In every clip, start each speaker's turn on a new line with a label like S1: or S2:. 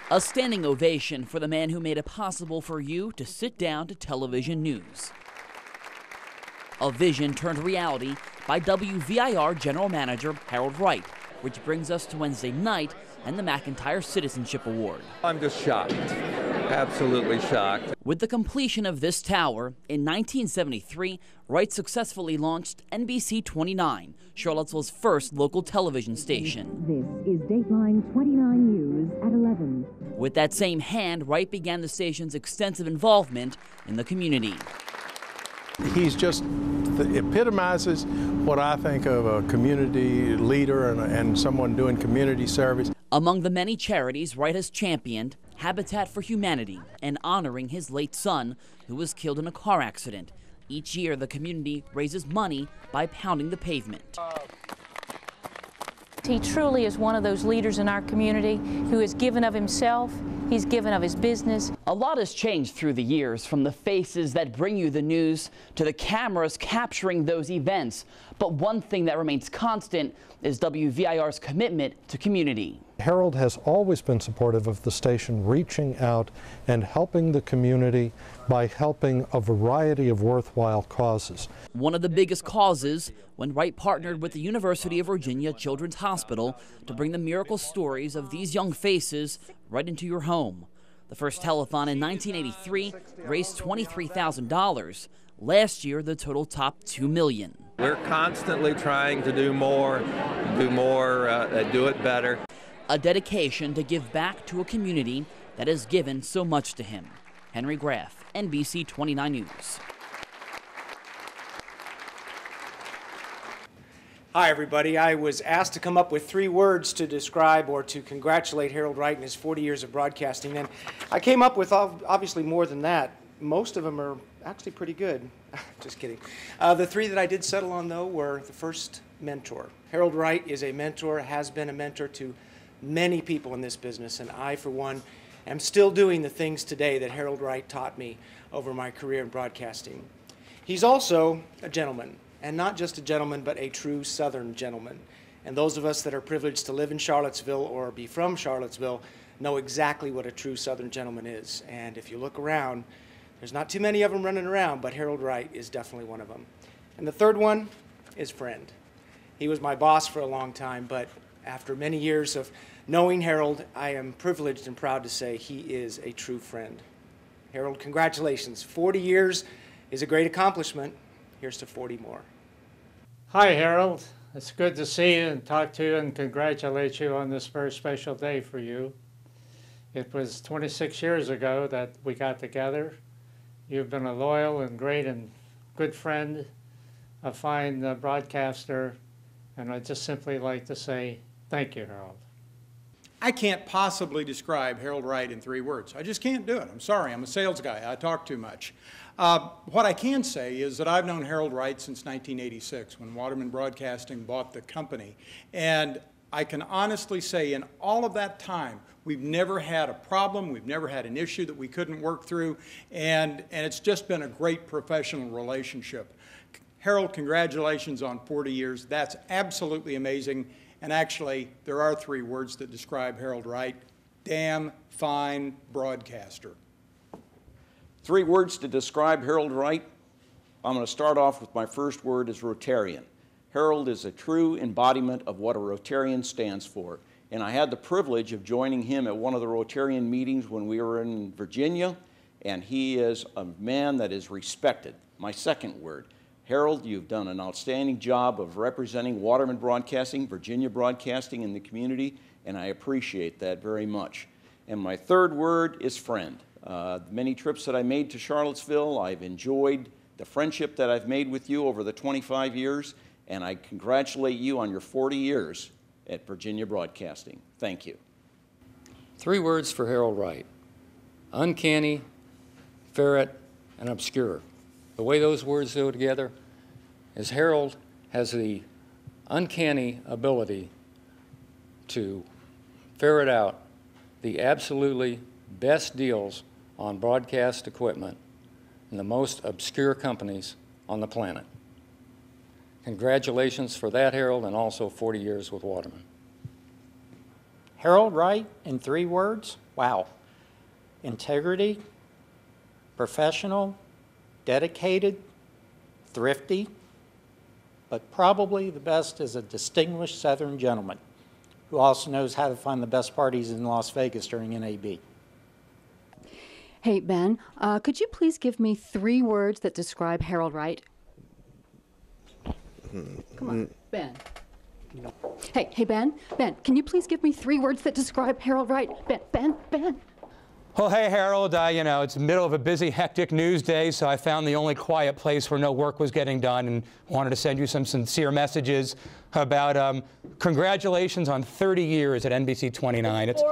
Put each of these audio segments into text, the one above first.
S1: A standing ovation for the man who made it possible for you to sit down to television news. A vision turned reality by WVIR General Manager Harold Wright, which brings us to Wednesday night and the McIntyre Citizenship Award.
S2: I'm just shocked, absolutely shocked.
S1: With the completion of this tower, in 1973, Wright successfully launched NBC 29, Charlottesville's first local television station.
S3: This is Dateline 29 News at 11.
S1: With that same hand, Wright began the station's extensive involvement in the community.
S4: He's just epitomizes what I think of a community leader and someone doing community service.
S1: Among the many charities Wright has championed, Habitat for Humanity and honoring his late son, who was killed in a car accident. Each year, the community raises money by pounding the pavement.
S5: He truly is one of those leaders in our community who has given of himself, he's given of his business.
S1: A lot has changed through the years, from the faces that bring you the news to the cameras capturing those events. But one thing that remains constant is WVIR's commitment to community.
S6: Harold has always been supportive of the station reaching out and helping the community by helping a variety of worthwhile causes.
S1: One of the biggest causes when Wright partnered with the University of Virginia Children's Hospital to bring the miracle stories of these young faces right into your home. The first telethon in 1983 raised $23,000. Last year, the total topped $2 million.
S2: We're constantly trying to do more, do it better.
S1: A dedication to give back to a community that has given so much to him. Henry Graff, NBC 29 News.
S7: Hi, everybody. I was asked to come up with 3 words to describe or to congratulate Harold Wright in his 40 years of broadcasting, and I came up with obviously more than that. Most of them are actually pretty good. Just kidding. The 3 that I did settle on, though, were the first, mentor. Harold Wright is a mentor, has been a mentor to many people in this business, and I, for one, am still doing the things today that Harold Wright taught me over my career in broadcasting. He's also a gentleman, and not just a gentleman, but a true Southern gentleman. And those of us that are privileged to live in Charlottesville or be from Charlottesville know exactly what a true Southern gentleman is. And if you look around, there's not too many of them running around, but Harold Wright is definitely one of them. And the third one is friend. He was my boss for a long time, but after many years of knowing Harold, I am privileged and proud to say he is a true friend. Harold, congratulations. 40 years is a great accomplishment. Here's to 40 more.
S8: Hi, Harold. It's good to see you and talk to you and congratulate you on this very special day for you. It was 26 years ago that we got together. You've been a loyal and great and good friend, a fine broadcaster, and I'd just simply like to say thank you, Harold.
S9: I can't possibly describe Harold Wright in 3 words. I just can't do it. I'm sorry. I'm a sales guy. I talk too much. What I can say is that I've known Harold Wright since 1986 when Waterman Broadcasting bought the company. And I can honestly say in all of that time, we've never had a problem. We've never had an issue that we couldn't work through. And it's just been a great professional relationship. Harold, congratulations on 40 years. That's absolutely amazing. And actually, there are 3 words that describe Harold Wright: damn fine broadcaster.
S10: 3 words to describe Harold Wright. I'm going to start off with my first word is Rotarian. Harold is a true embodiment of what a Rotarian stands for. And I had the privilege of joining him at one of the Rotarian meetings when we were in Virginia, and he is a man that is respected. My second word, Harold, you've done an outstanding job of representing Waterman Broadcasting, Virginia Broadcasting in the community, and I appreciate that very much. And my third word is friend. Many trips that I made to Charlottesville, I've enjoyed the friendship that I've made with you over the 25 years, and I congratulate you on your 40 years at Virginia Broadcasting. Thank you.
S11: 3 words for Harold Wright: uncanny, ferret, and obscure. The way those words go together is Harold has the uncanny ability to ferret out the absolutely best deals on broadcast equipment in the most obscure companies on the planet. Congratulations for that, Harold, and also 40 years with Waterman.
S12: Harold Wright in 3 words:
S8: Wow. Integrity, professional, dedicated, thrifty, but probably the best is a distinguished Southern gentleman who also knows how to find the best parties in Las Vegas during NAB.
S3: Hey, Ben, could you please give me 3 words that describe Harold Wright? Come on, Ben. Hey, Ben, can you please give me 3 words that describe Harold Wright? Ben.
S12: Well, hey, Harold, you know, it's the middle of a busy, hectic news day, so I found the only quiet place where no work was getting done and wanted to send you some sincere messages about congratulations on 30 years at NBC 29.
S3: It's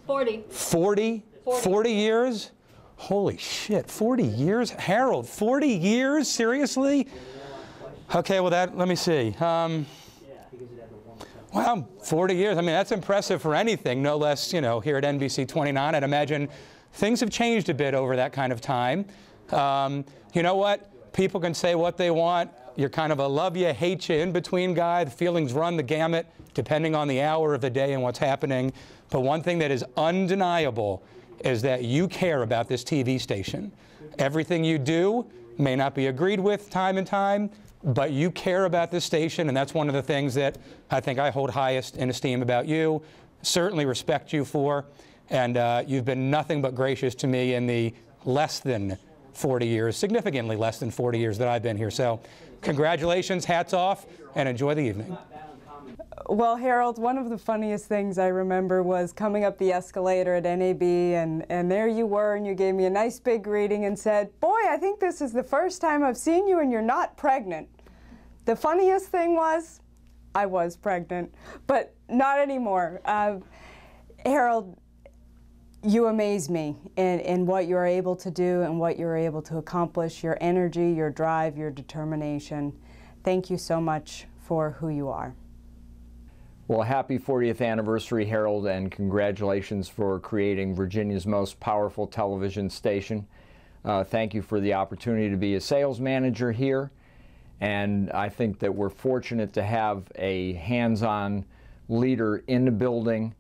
S3: 40.
S12: 40 years? Holy shit, 40 years? Harold, 40 years? Seriously? Okay, well, let me see. Well, 40 years, I mean, that's impressive for anything, no less, you know, here at NBC 29. I'd imagine things have changed a bit over that kind of time. You know what? People can say what they want. You're kind of a love you, hate you, in-between guy. The feelings run the gamut, depending on the hour of the day and what's happening. But one thing that is undeniable is that you care about this TV station. Everything you do may not be agreed with time and time, but you care about this station, and that's one of the things that I think I hold highest in esteem about you, certainly respect you for, and you've been nothing but gracious to me in the less than 40 years, significantly less than 40 years that I've been here. So congratulations, hats off, and enjoy the evening.
S13: Well, Harold, one of the funniest things I remember was coming up the escalator at NAB, and there you were, and you gave me a nice big greeting and said, "Boy, I think this is the first time I've seen you and you're not pregnant." The funniest thing was, I was pregnant, but not anymore. Harold, you amaze me in what you're able to do and what you're able to accomplish, your energy, your drive, your determination. Thank you so much for who you are.
S14: Well, happy 40th anniversary, Harold, and congratulations for creating Virginia's most powerful television station. Thank you for the opportunity to be a sales manager here, and I think that we're fortunate to have a hands-on leader in the building,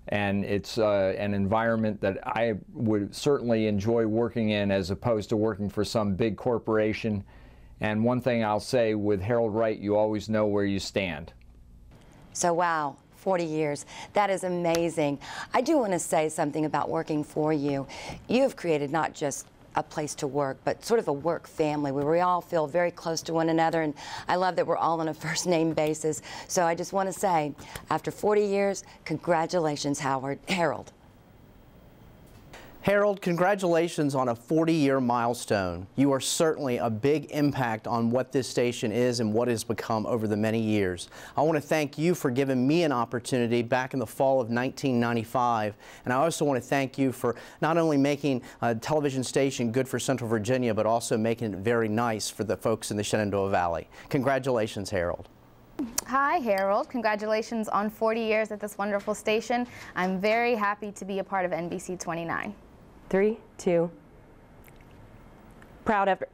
S14: and it's an environment that I would certainly enjoy working in as opposed to working for some big corporation. And one thing I'll say with Harold Wright, you always know where you stand.
S15: So wow, 40 years. That is amazing. I do want to say something about working for you. You've created not just a place to work, but sort of a work family where we all feel very close to one another, and I love that we're all on a first-name basis. So I just want to say, after 40 years, congratulations, Harold.
S16: Harold, congratulations on a 40-year milestone. You are certainly a big impact on what this station is and what it has become over the many years. I want to thank you for giving me an opportunity back in the fall of 1995, and I also want to thank you for not only making a television station good for Central Virginia, but also making it very nice for the folks in the Shenandoah Valley. Congratulations, Harold.
S17: Hi, Harold. Congratulations on 40 years at this wonderful station. I'm very happy to be a part of NBC 29.
S18: 3, 2, proud after.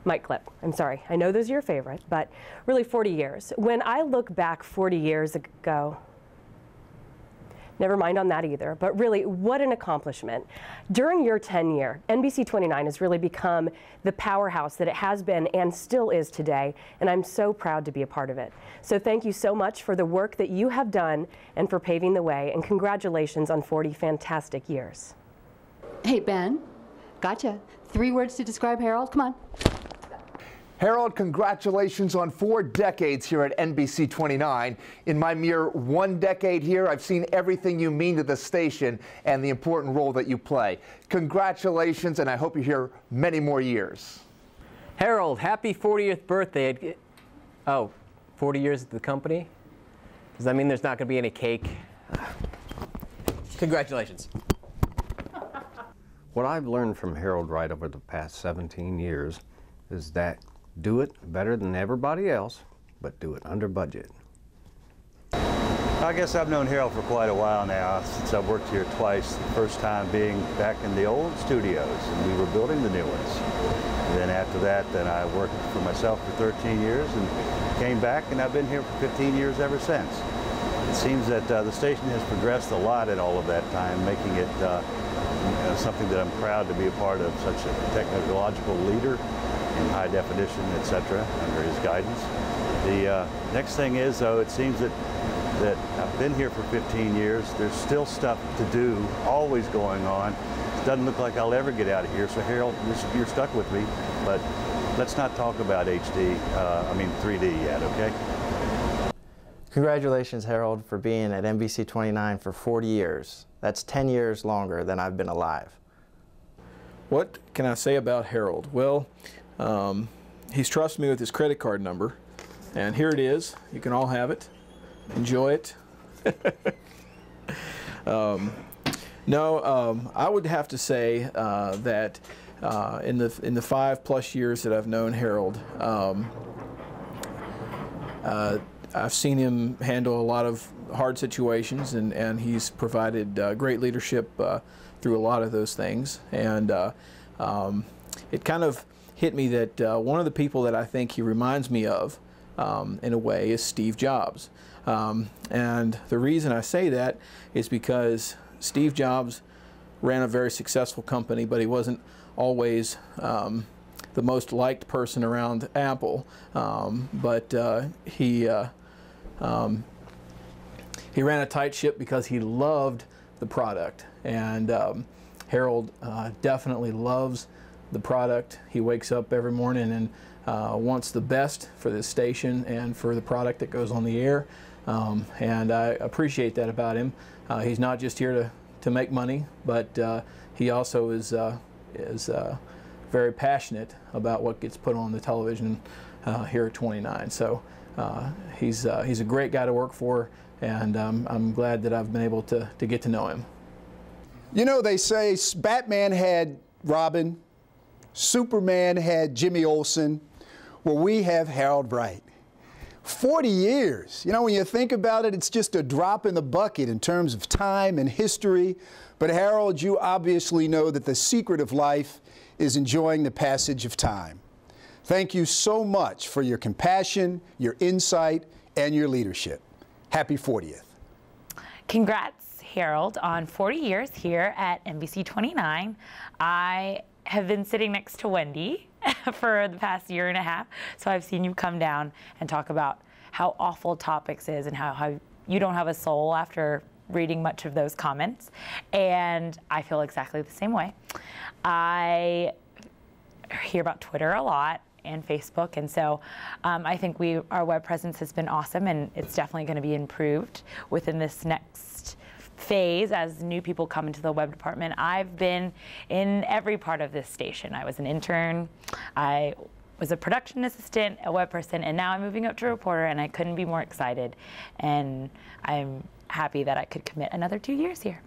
S18: Mic clip. I'm sorry. I know those are your favorite, but really 40 years. When I look back 40 years ago, never mind on that either, but really what an accomplishment. During your tenure, NBC 29 has really become the powerhouse that it has been and still is today, and I'm so proud to be a part of it. So thank you so much for the work that you have done and for paving the way, and congratulations on 40 fantastic years.
S3: Hey, Ben, gotcha. 3 words to describe Harold, come on.
S19: Harold, congratulations on 4 decades here at NBC 29. In my mere 1 decade here, I've seen everything you mean to the station and the important role that you play. Congratulations, and I hope you're here many more years.
S20: Harold, happy 40th birthday. Oh, 40 years at the company? Does that mean there's not going to be any cake?
S21: Congratulations. What I've learned from Harold Wright over the past 17 years is that do it better than everybody else, but do it under budget.
S22: I guess I've known Harold for quite a while now, since I've worked here twice, the first time being back in the old studios, and we were building the new ones. And then after that, then I worked for myself for 13 years and came back, and I've been here for 15 years ever since. It seems that the station has progressed a lot in all of that time, making it something that I'm proud to be a part of, such a technological leader in high definition, etc., under his guidance. The next thing is, though, it seems that I've been here for 15 years. There's still stuff to do, always going on. It doesn't look like I'll ever get out of here. So Harold, you're stuck with me, but let's not talk about 3D yet, okay?
S16: Congratulations, Harold, for being at NBC 29 for 40 years. That's 10 years longer than I've been alive.
S4: What can I say about Harold? Well, he's trusted me with his credit card number, and here it is. You can all have it. Enjoy it. I would have to say that in the 5+ years that I've known Harold, I've seen him handle a lot of hard situations, and he's provided great leadership through a lot of those things. And it kind of hit me that one of the people that I think he reminds me of, in a way, is Steve Jobs. And the reason I say that is because Steve Jobs ran a very successful company, but he wasn't always the most liked person around Apple. He ran a tight ship because he loved the product. And Harold definitely loves the product. He wakes up every morning and wants the best for this station and for the product that goes on the air. And I appreciate that about him. He's not just here to make money, but he also is very passionate about what gets put on the television here at 29. So he's a great guy to work for, and I'm glad that I've been able to get to know him.
S5: You know, they say Batman had Robin, Superman had Jimmy Olsen. Well, we have Harold Wright. 40 years. You know, when you think about it, it's just a drop in the bucket in terms of time and history. But Harold, you obviously know that the secret of life is enjoying the passage of time. Thank you so much for your compassion, your insight, and your leadership. Happy 40th.
S23: Congrats, Harold, on 40 years here at NBC 29. I have been sitting next to Wendy for the past year and a half, so I've seen you come down and talk about how awful Topics is and how you don't have a soul after reading much of those comments, and I feel exactly the same way. I hear about Twitter a lot and Facebook, and so I think our web presence has been awesome, and it's definitely going to be improved within this next phase as new people come into the web department. I've been in every part of this station. I was an intern, I was a production assistant, a web person, and now I'm moving up to reporter, and I couldn't be more excited, and I'm happy that I could commit another 2 years here.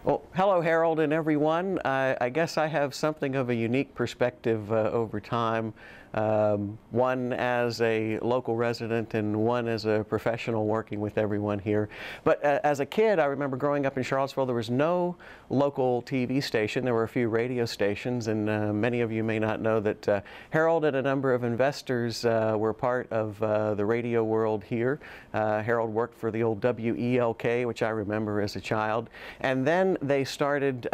S24: Well, hello, Harold and everyone. I guess I have something of a unique perspective over time, one as a local resident and one as a professional working with everyone here. But as a kid, I remember growing up in Charlottesville, there was no local TV station. There were a few radio stations, and many of you may not know that Harold and a number of investors were part of the radio world here. Harold worked for the old WELK, which I remember as a child, and then they started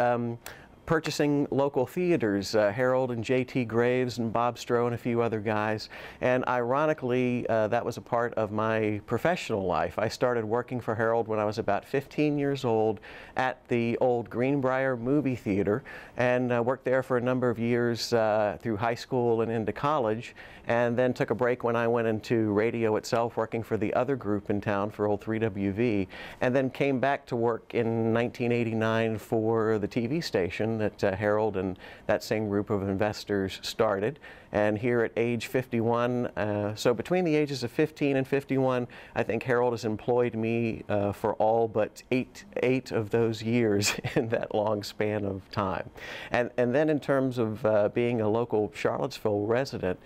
S24: purchasing local theaters, Harold and J.T. Graves and Bob Stroh and a few other guys. And ironically, that was a part of my professional life. I started working for Harold when I was about 15 years old at the old Greenbrier Movie Theater, and worked there for a number of years through high school and into college, and then took a break when I went into radio itself, working for the other group in town for old 3WV, and then came back to work in 1989 for the TV station that Harold and that same group of investors started. And here at age 51, so between the ages of 15 and 51, I think Harold has employed me for all but eight of those years in that long span of time. And then in terms of being a local Charlottesville resident,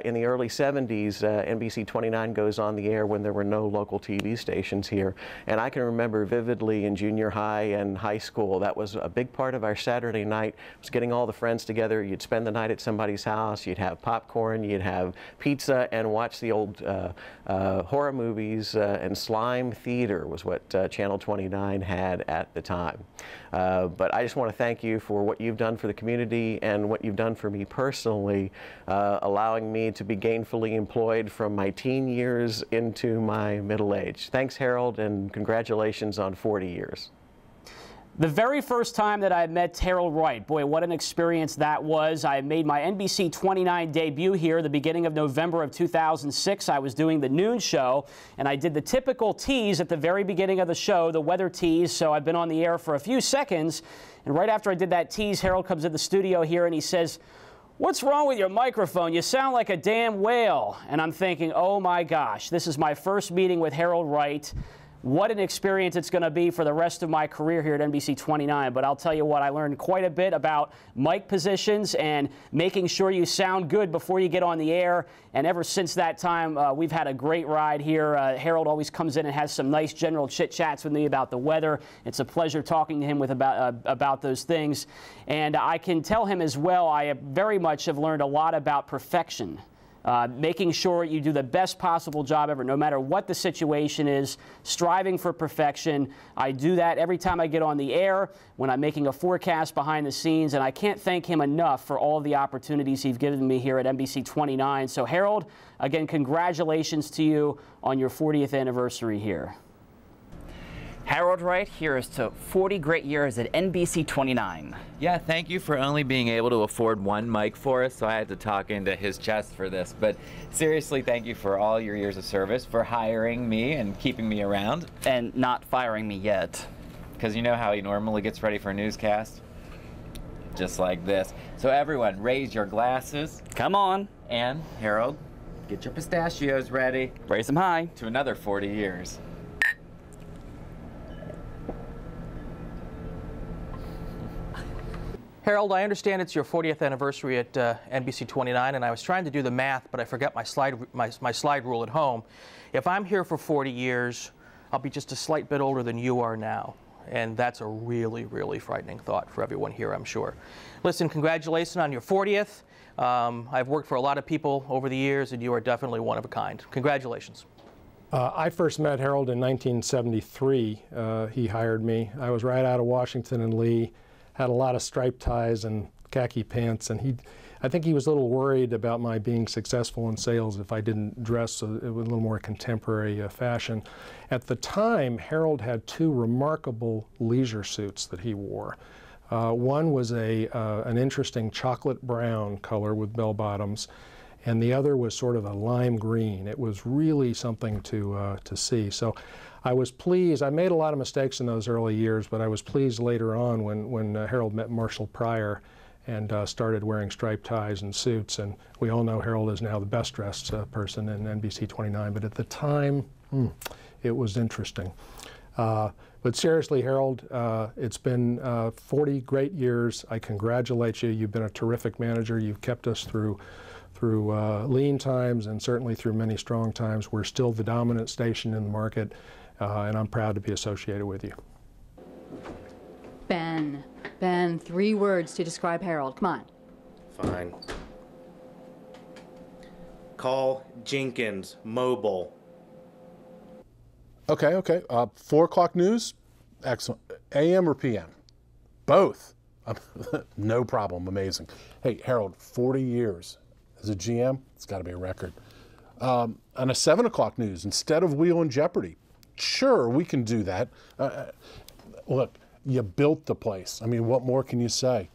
S24: in the early 70s, NBC 29 goes on the air when there were no local TV stations here. And I can remember vividly in junior high and high school, that was a big part of our Saturday Saturday night was getting all the friends together. You'd spend the night at somebody's house, you'd have popcorn, you'd have pizza, and watch the old horror movies, and Slime Theater was what Channel 29 had at the time. But I just want to thank you for what you've done for the community and what you've done for me personally, allowing me to be gainfully employed from my teen years into my middle age. Thanks, Harold, and congratulations on 40 years.
S1: The very first time that I met Harold Wright, boy, what an experience that was. I made my NBC 29 debut here the beginning of November of 2006. I was doing the noon show, and I did the typical tease at the very beginning of the show, the weather tease, so I've been on the air for a few seconds, and right after I did that tease, Harold comes in the studio here and he says, "What's wrong with your microphone? You sound like a damn whale." And I'm thinking, oh my gosh, this is my first meeting with Harold Wright. What an experience it's going to be for the rest of my career here at NBC 29. But I'll tell you what, I learned quite a bit about mic positions and making sure you sound good before you get on the air. And ever since that time, we've had a great ride here. Harold always comes in and has some nice general chit-chats with me about the weather. It's a pleasure talking to him about those things. And I can tell him as well, I very much have learned a lot about perfection. Making sure you do the best possible job ever, no matter what the situation is, striving for perfection. I do that every time I get on the air, when I'm making a forecast behind the scenes, and I can't thank him enough for all of the opportunities he's given me here at NBC 29. So Harold, again, congratulations to you on your 40th anniversary here.
S2: Harold Wright, here's to 40 great years at NBC 29.
S6: Yeah, thank you for only being able to afford one mic for us, so I had to talk into his chest for this. But seriously, thank you for all your years of service, for hiring me and keeping me around.
S2: And not firing me yet.
S6: Because you know how he normally gets ready for a newscast? Just like this. So everyone, raise your glasses.
S2: Come on.
S6: And, Harold, get your pistachios ready.
S2: Raise them high.
S6: To another 40 years.
S7: Harold, I understand it's your 40th anniversary at NBC 29, and I was trying to do the math, but I forgot my slide rule at home. If I'm here for 40 years, I'll be just a slight bit older than you are now, and that's a really, really frightening thought for everyone here, I'm sure. Listen, congratulations on your 40th. I've worked for a lot of people over the years, and you are definitely one of a kind. Congratulations.
S25: I first met Harold in 1973. He hired me. I was right out of Washington and Lee. Had a lot of striped ties and khaki pants, and I think he was a little worried about my being successful in sales if I didn't dress with a little more contemporary fashion. At the time, Harold had two remarkable leisure suits that he wore. One was an interesting chocolate brown color with bell bottoms, and the other was sort of a lime green. It was really something to see. So I was pleased. I made a lot of mistakes in those early years, but I was pleased later on when Harold met Marshall Pryor and started wearing striped ties and suits. And we all know Harold is now the best dressed person in NBC 29, but at the time, it was interesting. But seriously, Harold, it's been 40 great years. I congratulate you. You've been a terrific manager. You've kept us through lean times and certainly through many strong times. We're still the dominant station in the market, and I'm proud to be associated with you.
S3: Ben, 3 words to describe Harold. Come on.
S26: Fine. Call Jenkins mobile.
S27: Okay. 4 o'clock news? Excellent. AM or PM? Both. No problem. Amazing. Hey, Harold, 40 years as a GM, it's got to be a record. On a 7 o'clock news, instead of Wheel and Jeopardy, sure, we can do that. Look, you built the place. I mean, what more can you say?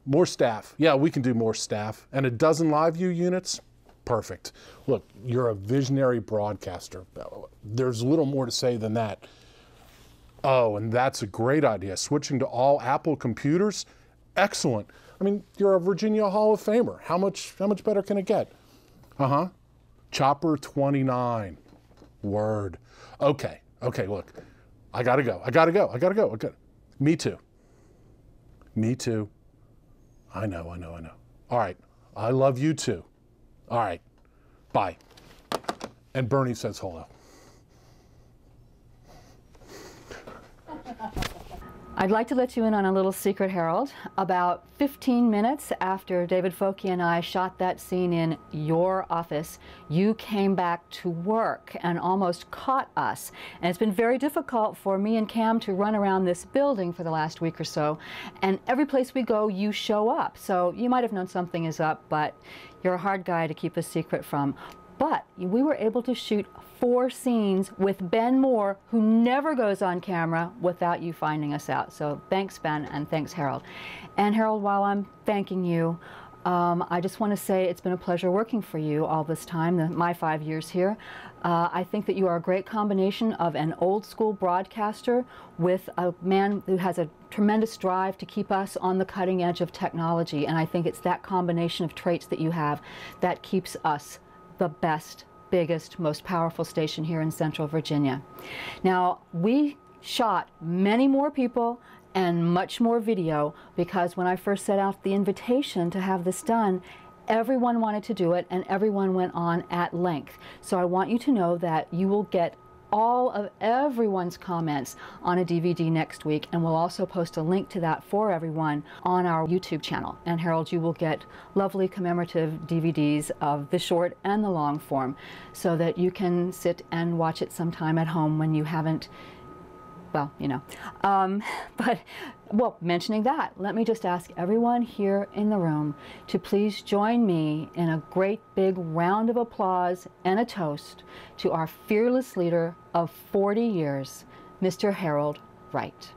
S27: More staff. Yeah, we can do more staff. And a dozen live view units? Perfect. Look, you're a visionary broadcaster. There's little more to say than that. Oh, and that's a great idea. Switching to all Apple computers? Excellent. I mean, you're a Virginia Hall of Famer. How much better can it get? Chopper 29. Word. Okay, look. I gotta go. Me too. I know. All right. I love you too. All right. Bye. And Bernie says hello.
S3: I'd like to let you in on a little secret, Harold. About 15 minutes after David Foulke and I shot that scene in your office, you came back to work and almost caught us. And it's been very difficult for me and Cam to run around this building for the last week or so. And every place we go, you show up. So you might have known something is up, but you're a hard guy to keep a secret from. But we were able to shoot 4 scenes with Ben Moore, who never goes on camera without you finding us out. So thanks, Ben, and thanks, Harold. And Harold, while I'm thanking you, I just want to say it's been a pleasure working for you all this time, my 5 years here. I think that you are a great combination of an old school broadcaster with a man who has a tremendous drive to keep us on the cutting edge of technology. And I think it's that combination of traits that you have that keeps us the best, biggest, most powerful station here in Central Virginia. Now, we shot many more people and much more video because when I first set out the invitation to have this done, everyone wanted to do it and everyone went on at length. So I want you to know that you will get all of everyone's comments on a DVD next week, and we'll also post a link to that for everyone on our YouTube channel. And Harold, you will get lovely commemorative DVDs of the short and the long form so that you can sit and watch it sometime at home when you haven't, well, you know. Well, mentioning that, let me just ask everyone here in the room to please join me in a great big round of applause and a toast to our fearless leader of 40 years, Mr. Harold Wright.